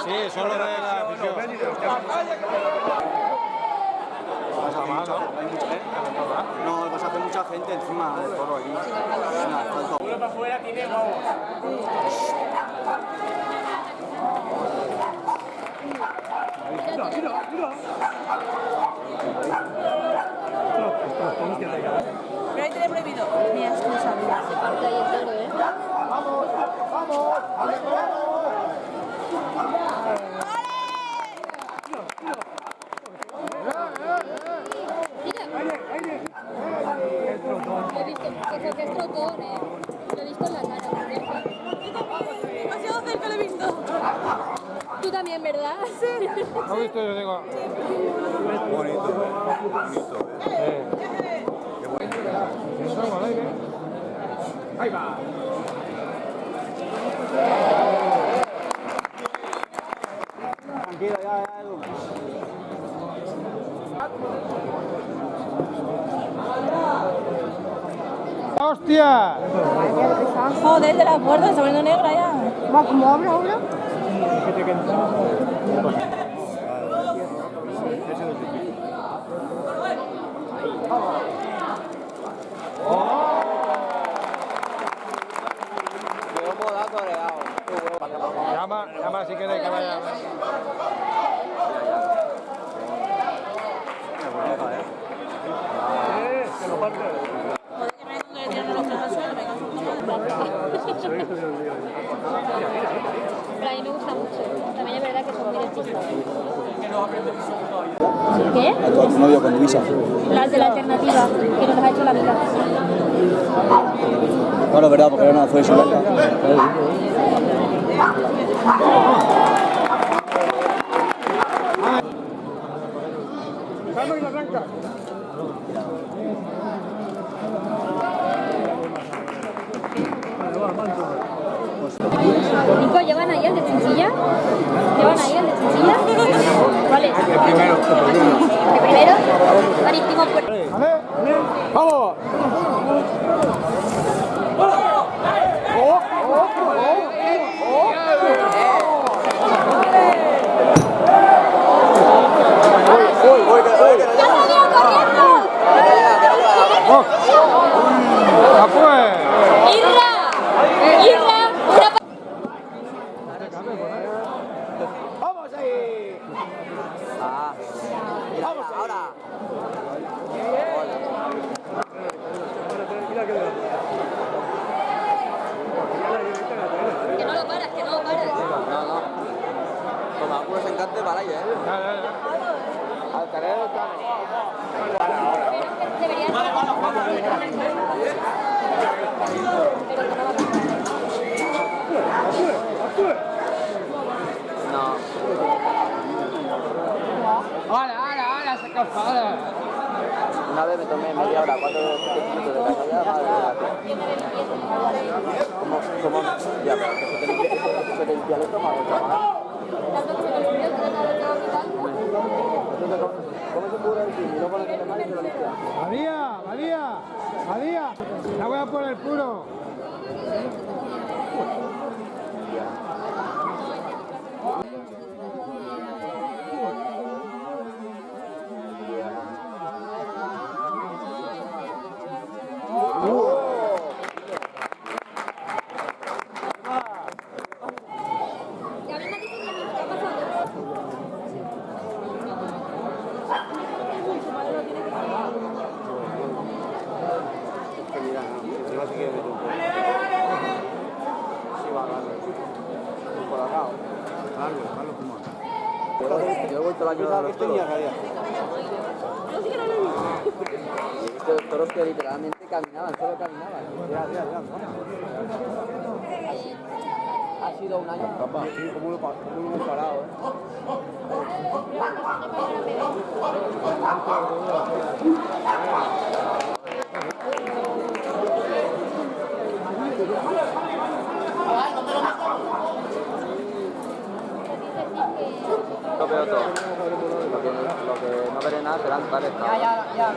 Sí, solo de la afición. No, vas a hacer mucha gente encima del toro aquí. Uno para afuera tiene huevos. Pero ahí tiene prohibido. Ni excusa. Se parte ahí el toro, ¿eh? ¡Vamos! ¡Vamos! He visto que es trotón, ¿eh? Lo he visto en la cara, por cierto. Demasiado cerca lo he visto. Tú también, ¿verdad? Sí. ¿Has visto? Yo digo. Bonito, bonito. Ahí va. Tranquilo, ya, Edu. ¡Hostia! Joder, de la puerta, se está poniendo negra ya. Va, como habla ahora. Llama si queréis que vaya. Joder, que no hay donde tirar los pelos al suelo, me cago en tu madre. Pero a mí me gusta mucho. También es verdad que son muy dentistas. ¿A ¿Qué? tu novio con Luisa? Las de la alternativa, que nos ha hecho la vida. Claro, verdad, porque era una fue eso. ¡Vamos y la blanca! Nico, ¿llevan ahí el de chinchilla? ¿Llevan ahí el de chinchilla? ¿Cuál es? El primero. ¿El primero? Marítimo Puerto. ¿Vale? ¡Vamos! ¡Ya salió corriendo! ¡Ah, pues! ¡Irra! ¡Irra! ¡Una ¡Vamos ahí! ¡Vamos ahora! Que no lo paras, que no lo paras. No. Toma, algunos encantes para ahí, ¿eh? Al carrero Deberías... No. ¡Hala, se calzada! Una vez me tomé media hora, 4 minutos de casualidad, ¿Cómo? Ya, pero que se te limpia el estómago, chaval. Tanto que se te olvidó, que te lo estaba mirando. ¿Cómo se puede decir? Y luego no tiene mal y se lo limpia. María, la voy a poner puro. Y a mí me dicen que no, ¿qué ha pasado? Yo he vuelto la casa. ¿Qué tenía que Estos toros que literalmente caminaban, solo caminaban. Mira, mira, mira. Ha sido un año, papá. Sí, como uno parado, Lo veo todo. Lo que no veré nada serán tales. Ya.